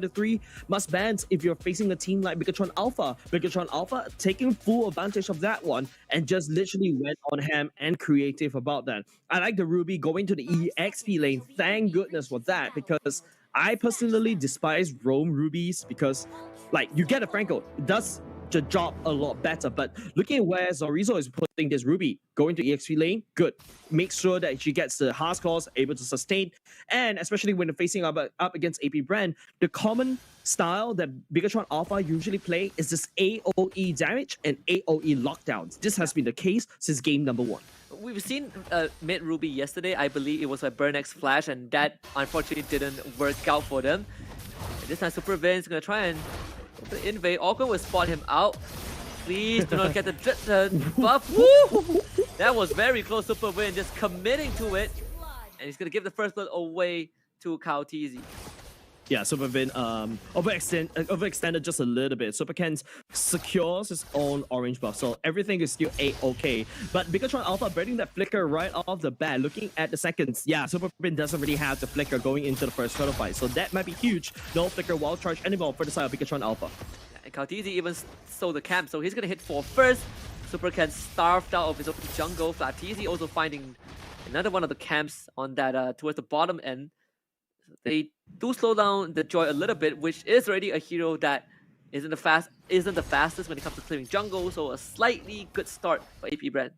the 3 must bans if you're facing a team like Bigetron Alpha. Bigetron Alpha taking full advantage of that one and just literally went on ham and creative about that. I like the Ruby going to the EXP lane. Thank goodness for that, because I personally despise roam Rubies because, like, you get a Franco, it does the job a lot better. But looking at where Zorizo is putting this Ruby, going to EXP lane, good. Make sure that she gets the hard scores, able to sustain, and especially when facing up against apbren, the common style that Bigetron Alpha usually play is this AoE damage and AoE lockdowns. This has been the case since game number 1. We've seen mid Ruby yesterday. I believe it was a Burnex flash, and that unfortunately didn't work out for them. And this time Super Vin is gonna try and invade. Organ will spot him out. Please do not get the buff. Woo! That was very close. Super Vin just committing to it, and he's gonna give the first blood away to Kaotizi. Yeah, Super Vin overextended just a little bit. Super Ken secures his own orange buff, so everything is still A-okay. But Bigetron Alpha burning that flicker right off the bat. Looking at the seconds, yeah, Super Vin doesn't really have the flicker going into the first turtle fight, so that might be huge. No flicker wild charge anymore for the side of Bigetron Alpha. And Kaotizi even stole the camp, so he's gonna hit 4 first. Super Ken starved out of his own jungle. Flatizi also finding another one of the camps on that towards the bottom end. They do slow down the Joy a little bit, which is already a hero that isn't the fastest when it comes to clearing jungle, so a slightly good start for apbren.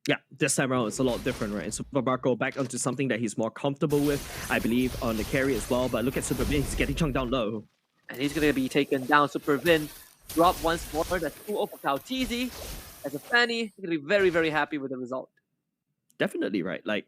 Yeah, this time around it's a lot different, right? Super Marco back onto something that he's more comfortable with, I believe, on the carry as well. But look at Super Vin, he's getting chunked down low. And he's gonna be taken down. Super Vin drop once more. That's 2-0 for Kaotizi. As a Fanny, he's gonna be very, very happy with the result. Definitely, right? Like,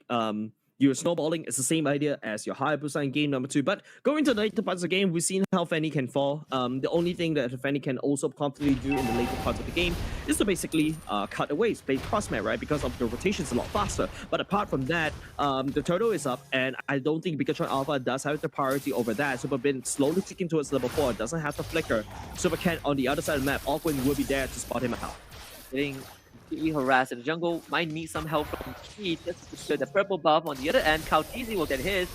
you're snowballing, it's the same idea as your Hayabusa in game number 2. But going to the later parts of the game, we've seen how Fanny can fall. The only thing that Fanny can also confidently do in the later parts of the game is to basically cut away, play crossmat, right? Because of the rotation's a lot faster. But apart from that, the turtle is up, and I don't think Bigetron Alpha does have the priority over that. Super Bin slowly ticking towards level 4, doesn't have the flicker. Super Ken on the other side of the map, Awkward will be there to spot him out. Getting completely harassed in the jungle, might need some help from Key just to secure the purple buff. On the other end, Kaotizi will get his.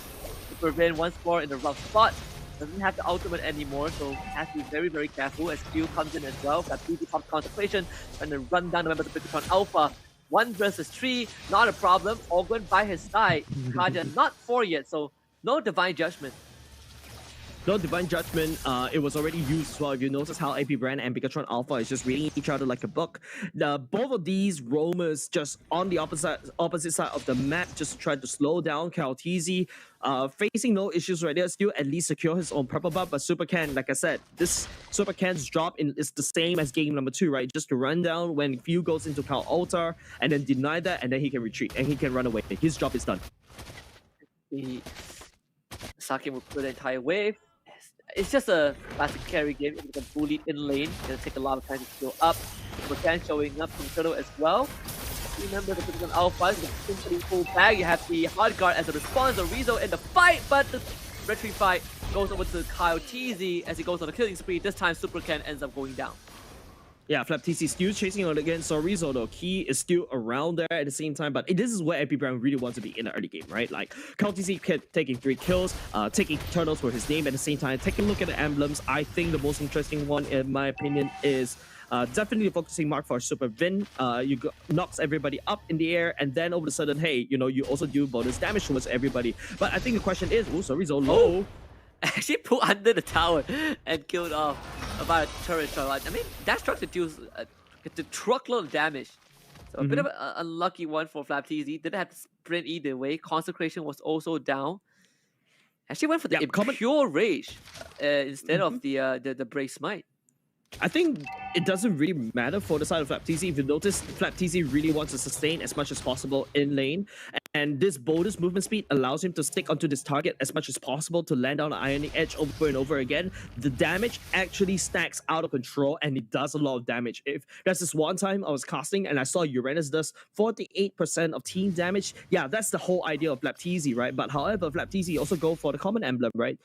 Super Vin once more in the rough spot. Doesn't have the ultimate anymore, so has to be very, very careful as Q comes in as well. Kaotizi pops concentration and then run down the members of Bigetron Alpha. 1 versus 3, not a problem. Orgwen by his side. Kaja not 4 yet, so no Divine Judgment. No Divine Judgment, it was already used as well. If you notice how apbren and Bigetron Alpha is just reading each other like a book. Both of these roamers just on the opposite side of the map just tried to slow down Kaotizi. Facing no issues right there, still at least secure his own purple buff. But Super Ken, like I said, this Super Ken's drop is the same as game number 2, right? Just to run down when Few goes into Cal Altar and then deny that, and then he can retreat and he can run away. His job is done. Saki will clear the entire wave. It's just a classic carry game. It's a bullied in lane. It's gonna take a lot of time to go up. Super showing up from Turtle as well. Remember the Bigetron Alpha is a simply full bag. You have the hard guard as a response. The Rizzo in the fight, but the retreat fight goes over to Kaotizi as he goes on a killing spree. This time Super Ken ends up going down. Yeah, Flaptc still chasing on against Zorizo though. Key is still around there at the same time, but this is where apbren really wants to be in the early game, right? Like, Kaotizi kept taking 3 kills, taking turtles for his name at the same time. Taking a look at the emblems, I think the most interesting one, in my opinion, is definitely a focusing mark for Super Vin. Knocks everybody up in the air, and then all of a sudden, hey, you know, you also do bonus damage towards everybody. But I think the question is, Zorizo low. Actually put under the tower and killed off about a turret shot. I mean, that structure deals the truckload of damage. So a bit of an unlucky one for Flaptz. Didn't have to sprint either way. Consecration was also down. Actually went for the Impure Rage instead of the Brave Smite. I think it doesn't really matter for the side of Flaptz. If you notice, Flaptz really wants to sustain as much as possible in lane. And this bonus movement speed allows him to stick onto this target as much as possible to land on the Ionic Edge over and over again. The damage actually stacks out of control, and it does a lot of damage. If there's this one time I was casting and I saw Uranus does 48% of team damage, yeah, that's the whole idea of Flaptz, right? But however, Flaptz also go for the common emblem, right?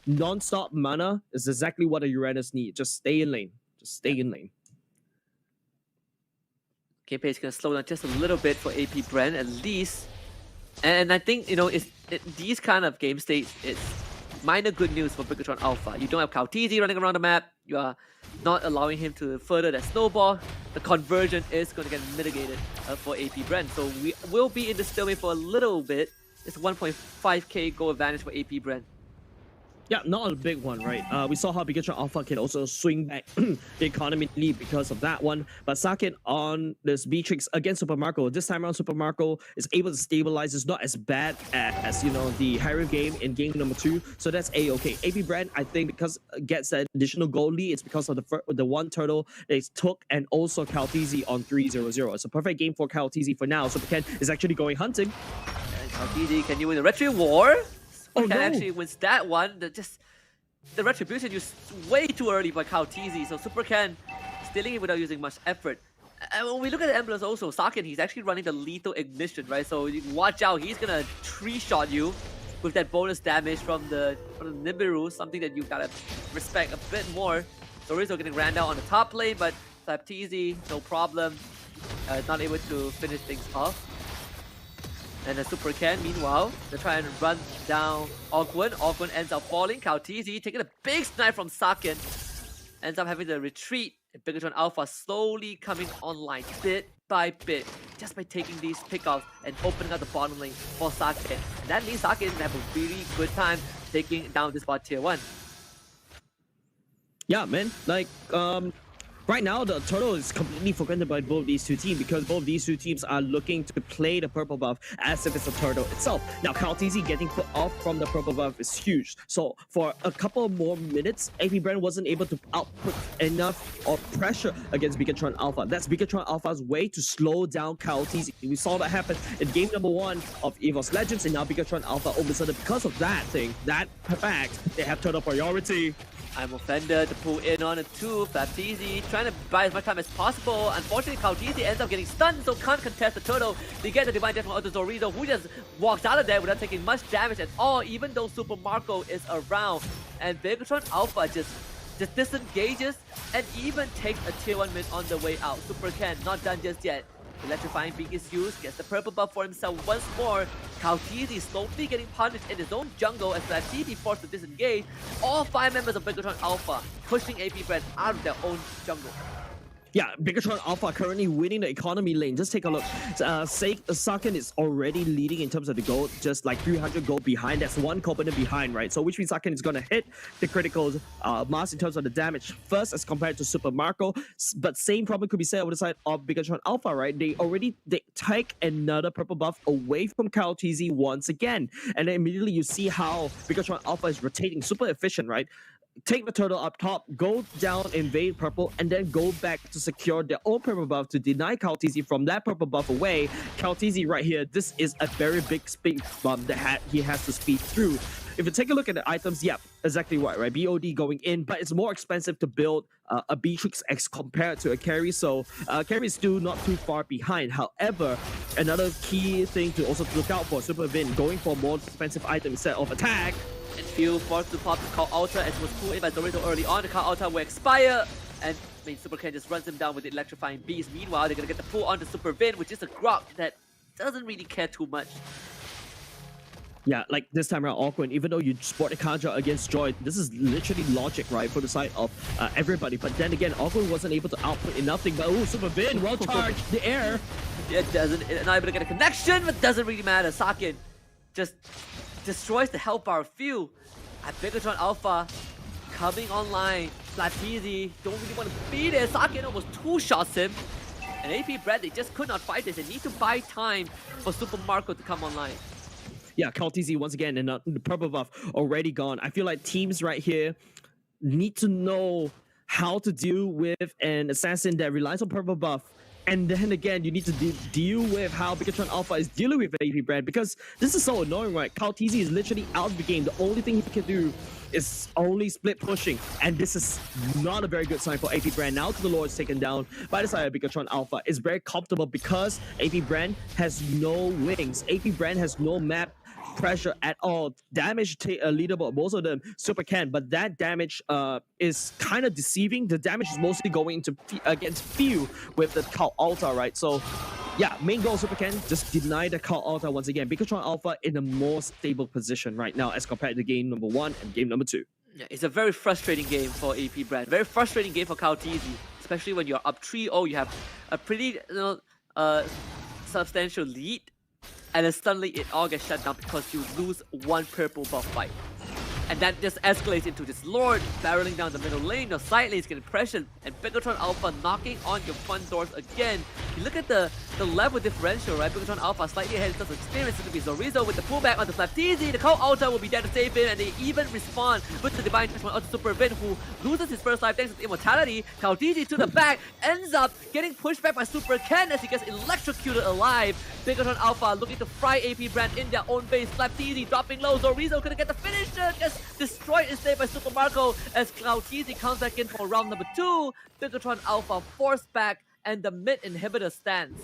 Non-stop mana is exactly what a Uranus needs. Just stay in lane. Just stay in lane. Gameplay is going to slow down just a little bit for apbren at least. And I think, you know, these kind of game states, it's minor good news for Bigetron Alpha. You don't have Kautizi running around the map. You are not allowing him to further that snowball. The conversion is going to get mitigated for apbren. So we will be in the stalemate for a little bit. It's 1.5k goal advantage for apbren. Yeah, not a big one, right? We saw how Bigetron Alpha can also swing back the economy lead because of that one. But Sakin on this Beatrix against Super Marco. This time around, Super Marco is able to stabilize. It's not as bad as you know, the Harry game in game number 2. So that's A-okay. apbren, I think, because gets that additional goal lead, it's because of the one turtle they took, and also Kautizi on 3-0-0. It's a perfect game for Kautizi for now. Super Ken is actually going hunting. And Kautizi, can you win the Retri War? Oh, Ken no. actually wins that one. The retribution used way too early by Kautizi, so Super Ken stealing it without using much effort. And when we look at the emblems also, Sakin, he's actually running the lethal ignition, right? So you watch out, he's gonna 3-shot you with that bonus damage from the Nibiru, something that you gotta respect a bit more. Dorizo getting ran down on the top lane, but Flapteezy, no problem, not able to finish things off. And the Super Ken, meanwhile, they're trying to run down Ogwen. Ogwen ends up falling. Kautizi taking a big snipe from Sakin. Ends up having to retreat. And Bigetron Alpha slowly coming online bit by bit. Just by taking these pickoffs and opening up the bottom lane for Sakin. And that means Sakin have a really good time taking down this bot tier 1. Yeah, man. Like, right now, the turtle is completely forgotten by both these two teams because both these two teams are looking to play the purple buff as if it's a turtle itself. Now, Kautizi getting put off from the purple buff is huge. So, for a couple more minutes, apbren wasn't able to output enough of pressure against Bigetron Alpha. That's Bigetron Alpha's way to slow down Kautizi. We saw that happen in game number 1 of EVOS Legends, and now Bigetron Alpha, all of a sudden, because of that thing, that fact, they have turtle priority. I'm offended to pull in on it too. Flapteezy trying to buy as much time as possible. Unfortunately, Kautizi ends up getting stunned, so can't contest the turtle. They get the Divine Death from Auto Dorizo, who just walks out of there without taking much damage at all, even though Super Marco is around. And Bigetron Alpha just disengages and even takes a tier 1 mid on the way out. Super Ken not done just yet. Electrifying Beak is used, gets the purple buff for himself once more. Kautizi slowly getting punished in his own jungle as Flapteezy forced to disengage. All 5 members of Bigetron Alpha pushing apbren out of their own jungle. Yeah, Bigetron Alpha currently winning the economy lane. Just take a look. Sakin is already leading in terms of the gold, just like 300 gold behind. That's one component behind, right? So which means Sakin is going to hit the critical mass in terms of the damage first as compared to Super Marco. But same problem could be said over the side of Bigetron Alpha, right? They take another purple buff away from Kautizi once again. And then immediately you see how Bigetron Alpha is rotating super efficient, right? Take the turtle up top, go down, invade purple, and then go back to secure their own purple buff to deny Kautizi from that purple buff away. Kautizi right here, this is a very big speed bump that he has to speed through. If you take a look at the items, yep, exactly right? BOD going in, but it's more expensive to build a Beatrix X compared to a carry, so carry is still not too far behind. However, another key thing to also look out for, Super Vin going for more expensive item instead of attack. And Phil forced to pop the Call Altar as was pulled in by Dorizo early on. The Call Altar will expire, and Super Ken just runs him down with the Electrifying Beast. Meanwhile, they're gonna get the pull onto Super Vin, which is a Grok that doesn't really care too much. Yeah, like this time around, Awkward, even though you sport the Kanja against Joy, this is literally logic, right, for the side of everybody. But then again, Awkward wasn't able to output enough thing. But Super Vin, well charged, the air. Yeah, not able to get a connection, but doesn't really matter. Sakin just destroys the health bar field. At Bigetron Alpha coming online. Flapteezy don't really want to be there. Sakin almost 2-shots him. And apbren, they just could not fight this. They need to buy time for Super Marco to come online. Yeah, Kautizi once again, and the purple buff already gone. I feel like teams right here need to know how to deal with an assassin that relies on purple buff. And then again, you need to deal with how Bigetron Alpha is dealing with apbren, because this is so annoying, right? Kautizi is literally out of the game. The only thing he can do is only split pushing, and this is not a very good sign for apbren. Now to the Lord is taken down by the side of Bigetron Alpha. It's very comfortable because apbren has no wings. apbren has no map pressure at all. Damage leaderboard, most of them super can, but that damage is kind of deceiving. The damage is mostly going to against few with the Call Altar, right? So Yeah, main goal Super Ken just deny the call alta once again. Bigetron Alpha in a more stable position right now as compared to game number 1 and game number 2. Yeah, it's a very frustrating game for apbren. Very frustrating game for Kautizi, especially when you're up 3-0. You have a pretty substantial lead, and then suddenly it all gets shut down because you lose one purple buff fight. And that just escalates into this Lord barreling down the middle lane, your side lanes getting pressured, and Bigetron Alpha knocking on your front doors again. You look at the level differential, right? Bigetron Alpha slightly ahead in terms of experience. It'll be Zorizo with the pullback on the Slapteasy. The co-ulta will be there to save him, and they even respond with the Divine Touch onto Super Bren, who loses his first life thanks to immortality. Kautizi to the back, ends up getting pushed back by Super Ken as he gets electrocuted alive. Bigetron Alpha looking to fry apbren in their own base. Slapteasy dropping low. Zorizo couldn't get the finisher. Gets destroyed instead by Super Marco as Kautizi comes back in for round number 2. Bigetron Alpha forced back, and the mid inhibitor stands.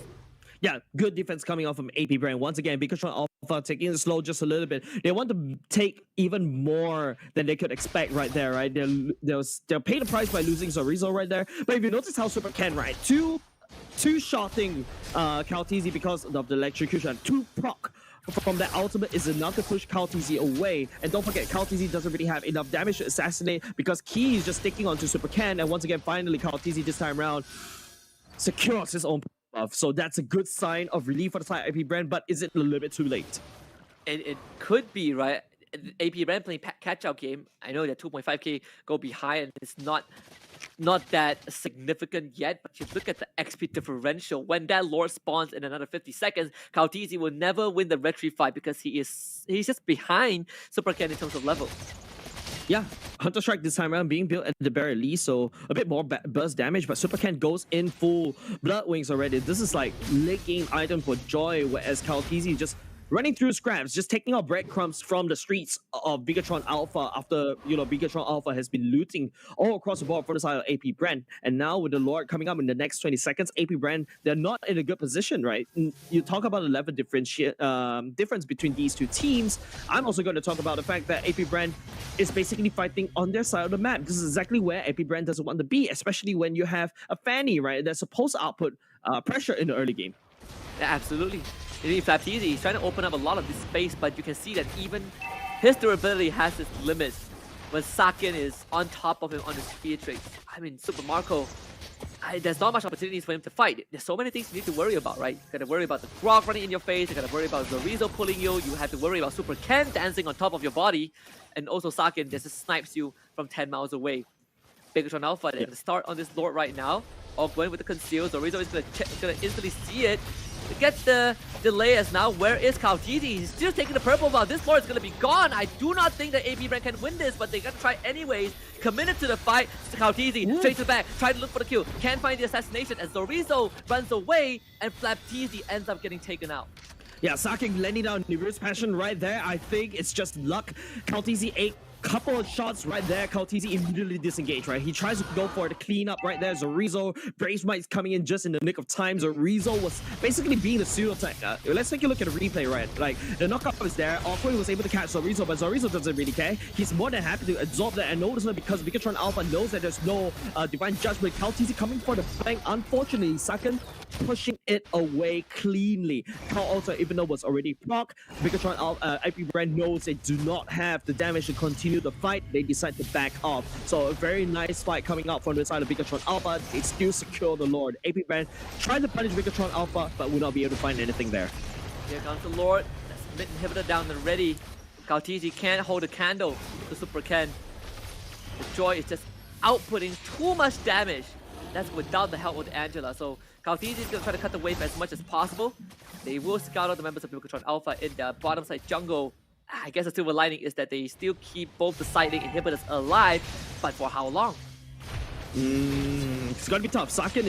Yeah, good defense coming off from apbren. Once again, Bigetron Alpha taking it slow just a little bit. They want to take even more than they could expect right there, right? They'll pay the price by losing Zorizo right there. But if you notice how Super Ken, right? Two-shotting Kautizi because of the electrocution. 2 proc from that ultimate is enough to push Kautizi away. And don't forget, Kautizi doesn't really have enough damage to assassinate because Key is just sticking onto Super Ken. And once again, finally, Kautizi this time around secures his own buff. So that's a good sign of relief for the side of apbren, but is it a little bit too late? It could be, right? apbren playing catch-out game. I know that 2.5k go behind, and it's not that significant yet, but you look at the XP differential. When that Lord spawns in another 50 seconds, Kautizi will never win the retreat fight because he's just behind Super Ken in terms of level. Yeah, Hunter Strike this time around being built at the very least, so a bit more burst damage, but Super Ken goes in full Blood Wings already. This is like licking item for joy, whereas Kautizi just running through scraps, just taking out breadcrumbs from the streets of Bigetron Alpha after, Bigetron Alpha has been looting all across the board for the side of apbren. And now with the Lord coming up in the next 20 seconds, apbren, they're not in a good position, right? You talk about the level difference between these two teams. I'm also going to talk about the fact that apbren is basically fighting on their side of the map. This is exactly where apbren doesn't want to be, especially when you have a Fanny, right? That's supposed to output pressure in the early game. Yeah, absolutely. Slapteasy, he's trying to open up a lot of this space, but you can see that even his durability has its limits when Saken is on top of him on his spear tricks. I mean, Super Marco, there's not much opportunities for him to fight. There's so many things you need to worry about, right? You gotta worry about the Grog running in your face, you gotta worry about Zorizo pulling you, you have to worry about Super Ken dancing on top of your body, and also Saken just snipes you from 10 miles away. Bigetron Alpha, they're gonna start on this Lord right now, or going with the conceal. Zorizo is gonna instantly see it. To get the delay as now, where is Kautizi? He's still taking the purple buff. This Lord is going to be gone. I do not think that apbren can win this, but they're going to try anyways. Committed to the fight. Kautizi straight to the back, trying to look for the kill. Can't find the assassination as Zorizo runs away, and Slapteasy ends up getting taken out. Yeah, Saken landing down Nibiru's Passion right there. I think it's just luck. Kautizi ate couple of shots right there. Kautizi immediately disengaged, right? He tries to go for the cleanup right there. Zorizo, Brave Might's coming in just in the nick of time. Zorizo was basically being the pseudo tank. Let's take a look at the replay, right? Like, the knockout was there. Awkward was able to catch Zorizo, but Zorizo doesn't really care. He's more than happy to absorb that and notice it because Bigetron Alpha knows that there's no Divine Judgment. Kautizi coming for the flank. Unfortunately, Saken pushing it away cleanly. Cal also, even though was already proc, Bigetron apbren knows they do not have the damage to continue the fight. They decide to back off. So a very nice fight coming out from the side of Bigetron Alpha. They still secure the Lord. apbren trying to punish Bigetron Alpha, but will not be able to find anything there. Here comes the Lord. That's mid inhibitor down and ready. Kautizi can't hold a candle to Super Ken. The Joy is just outputting too much damage. That's without the help of Angela. So Kautizi is going to try to cut the wave as much as possible. They will scout out the members of Bigetron Alpha in the bottom side jungle. I guess the silver lining is that they still keep both the side lane inhibitors alive, but for how long? It's gonna be tough. Saken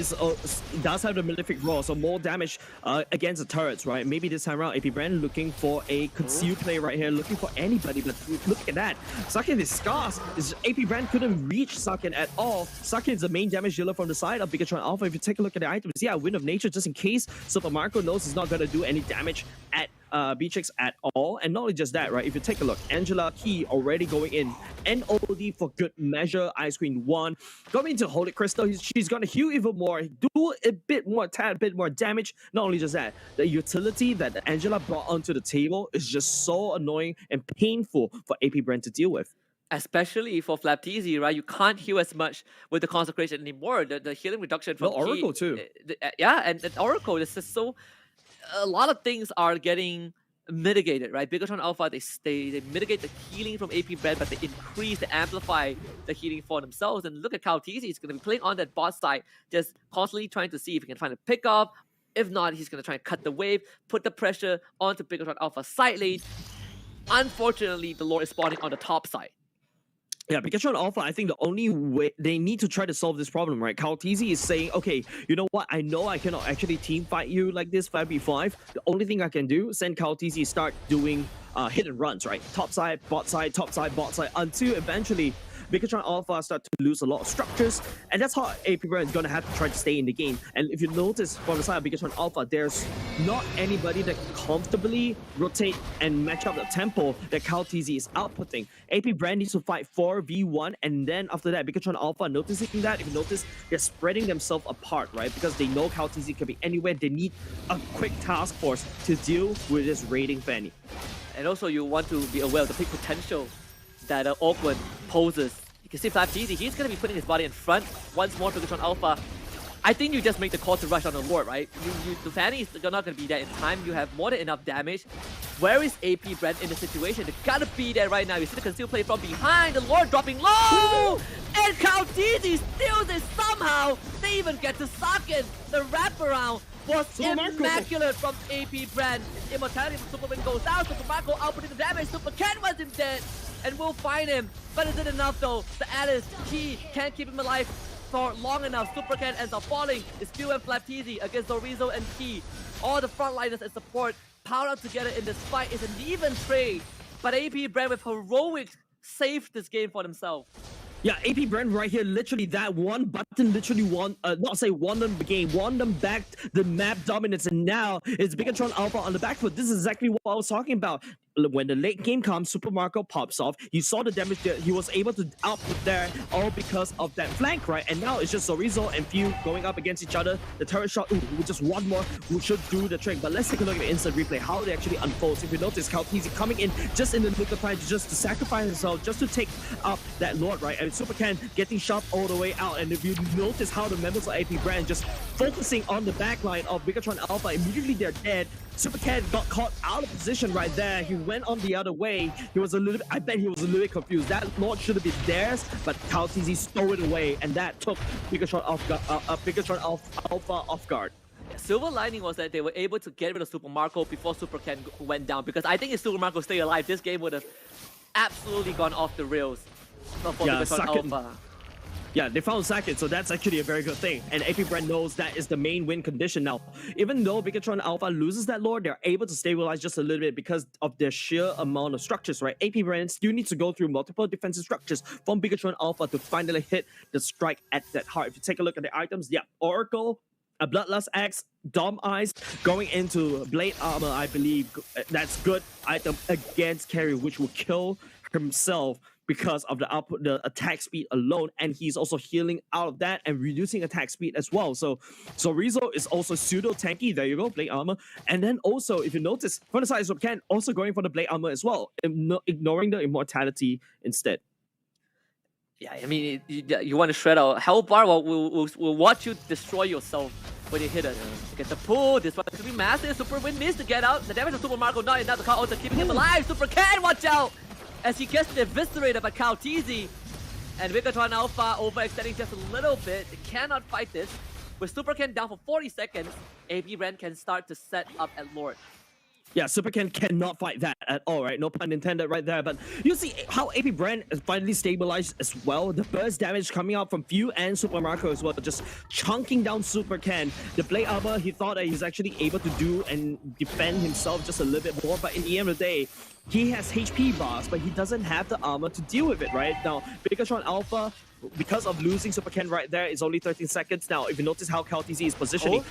does have the Malefic Roar, so more damage against the turrets, right? Maybe this time around, apbren looking for a concealed play right here, looking for anybody, but look at that. Saken is scarce. apbren couldn't reach Saken at all. Saken is the main damage dealer from the side of Bigetron Alpha. If you take a look at the items, yeah, Wind of Nature, just in case Super Marco knows he's not gonna do any damage at Beatrix at all. And not only just that, right? If you take a look, Angela Key already going in. NOD for good measure. Ice Queen 1. Going to Holy Crystal. She's going to heal even more. Do a bit more, tad bit more damage. Not only just that, the utility that Angela brought onto the table is just so annoying and painful for apbren to deal with. Especially for Flapteezy, right? You can't heal as much with the consecration anymore. The healing reduction from Oracle too. Yeah, and Oracle is just so. A lot of things are getting mitigated, right? Bigetron Alpha, they mitigate the healing from apbren, but they increase, they amplify the healing for themselves. And look at Kalteezy, he's going to be playing on that bot side, just constantly trying to see if he can find a pickup. If not, he's going to try and cut the wave, put the pressure onto Bigetron Alpha side lane. Unfortunately, the Lord is spawning on the top side. Yeah, Bigetron Alpha, I think the only way they need to try to solve this problem, right? Kalteezy is saying, okay, you know what? I know I cannot actually team fight you like this 5v5. The only thing I can do, send Kalteezy start doing hit and runs, right? Top side, bot side, bot side, until eventually Bigetron Alpha start to lose a lot of structures, and that's how apbren is going to have to try to stay in the game. And if you notice from the side of Bigetron Alpha, there's not anybody that comfortably rotate and match up the tempo that Kalteezy is outputting. apbren needs to fight 4v1, and then after that, Bigetron Alpha noticing that, if you notice, they're spreading themselves apart, right? Because they know Kalteezy can be anywhere. They need a quick task force to deal with this raiding Fanny. And also, you want to be aware of the big potential that Awkward poses. You can see Flapteezy, he's going to be putting his body in front once more. Bigetron Alpha, I think you just make the call to rush on the Lord, right? The Fanny is not going to be there in time. You have more than enough damage. Where is apbren in the situation? They got to be there right now. You see the conceal play from behind. The Lord dropping low! And Kalteezy steals it somehow. They even get to socket. The wraparound was immaculate from apbren. Immortality from Superman goes down. Super Marco outputting the damage. Super Ken wasn't dead. And we'll find him. But is it enough though? The Alice, Key can't keep him alive for long enough. Super Ken ends up falling. It's Pew and Flapteezy against Dorizo and Key. All the frontliners and support powered up together in this fight. It's an even trade. But apbren with heroic saved this game for themselves. Yeah, apbren right here, literally that one button literally won, not say won them the game, won them back the map dominance, and now it's Bigetron Alpha on the back foot. This is exactly what I was talking about. When the late game comes, Super Marco pops off. You saw the damage that he was able to output there, all because of that flank, right? And now it's just Dorizo and Few going up against each other. The turret shot, ooh, just one more, who should do the trick. But let's take a look at the instant replay, how it actually unfolds. If you notice, Kalteezy coming in just in the nick of time, just to sacrifice himself, just to take up that Lord, right? And Super Ken getting shot all the way out. And if you notice how the members of apbren just focusing on the backline of Bigetron Alpha, immediately they're dead. Super Ken got caught out of position right there. He went on the other way. He was a little bit, I bet he was a little bit confused. That Lord should have been theirs, but Kalteezy stole it away, and that took Bigetron Alpha off guard. Yeah, silver lining was that they were able to get rid of Super Marco before Super Ken went down, because I think if Super Marco stayed alive, this game would have absolutely gone off the rails for Bigetron Alpha. Yeah, they found second, so that's actually a very good thing. And apbren knows that is the main win condition now. Even though Bigetron Alpha loses that Lord, they're able to stabilize just a little bit because of their sheer amount of structures, right? apbren still needs to go through multiple defensive structures from Bigetron Alpha to finally hit the strike at that heart. If you take a look at the items, yeah, Oracle, a Bloodlust Axe, Dom Eyes, going into Blade Armor, I believe. That's good item against Carry, which will kill himself because of the output, the attack speed alone, and he's also healing out of that and reducing attack speed as well. So Rizzo is also pseudo tanky. There you go, Blade Armor. And then also, if you notice, from the side of Ken, also going for the Blade Armor as well, ignoring the immortality instead. Yeah, I mean, you want to shred out Hellbar, will watch you destroy yourself when you hit it. Get the pull, this one could be massive. Super Wind needs to get out. The damage of Super Marco not enough. The call also keeping him alive. Super Ken, watch out! As he gets eviscerated by Kalteezy. And Bigetron Alpha overextending just a little bit. They cannot fight this. With Super Ken down for 40 seconds, apbren can start to set up at Lord. Yeah, Super Ken cannot fight that at all, right? No pun intended right there. But you see how apbren is finally stabilized as well. The burst damage coming out from Few and Super Marco as well, just chunking down Super Ken. The Blade Armor, he thought that he's actually able to do and defend himself just a little bit more. But in the end of the day, he has HP bars, but he doesn't have the armor to deal with it, right? Now, Bigetron Alpha, because of losing Super Ken right there, is only 13 seconds. Now, if you notice how KTZ is positioning,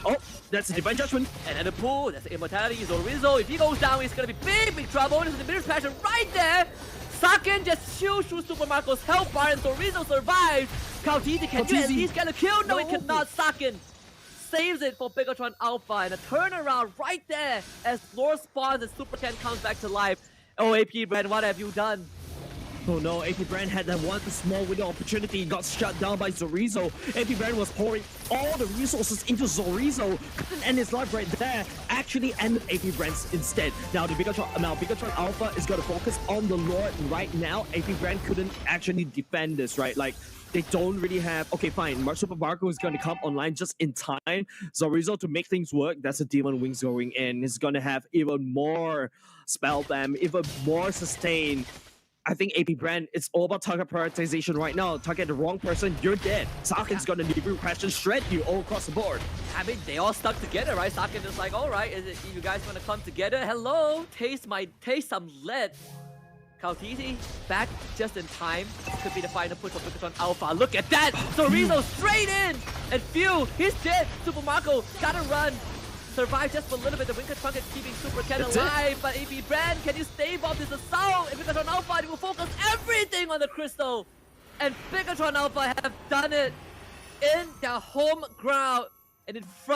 that's a Divine Judgment. And at the pool, that's the Immortality. Zorizo, if he goes down, he's gonna be big trouble. This is the Mirror's Passion right there. Saken just shoots through Super Marco's health bar, and Zorizo survives. KTZ, can you at least get a kill? No, he cannot. Saken saves it for Bigetron Alpha, and a turnaround right there as Lore spawns and Super Ken comes back to life. Oh, apbren, what have you done? Oh no, apbren had that one small window opportunity, got shut down by Zorizo. apbren was pouring all the resources into Zorizo, couldn't end his life right there, actually ended apbren's instead. Now Bigetron Alpha is going to focus on the Lord right now. apbren couldn't actually defend this, right? Like, they don't really have... Okay, fine. Super Marco is going to come online just in time. Zorizo, to make things work, that's a Demon Wings going in. He's going to have even more spell bam, even more sustain. I think apbren, it's all about target prioritization right now. Target the wrong person, you're dead. Saken's gonna Nibiru Passion shred you all across the board. I mean, they all stuck together, right? Saken is like, all right, is it you guys gonna come together? Hello, taste some lead. KTZ back just in time. This could be the final push for Bigetron Alpha. Look at that! Zorizo straight in! And Phew, he's dead! Super Marco gotta run! Survive just for a little bit. The Winker Trunk is keeping Super Ken alive. But apbren, can you stave off this assault? If Bigetron Alpha will focus everything on the crystal. And Bigetron Alpha have done it in their home ground and in front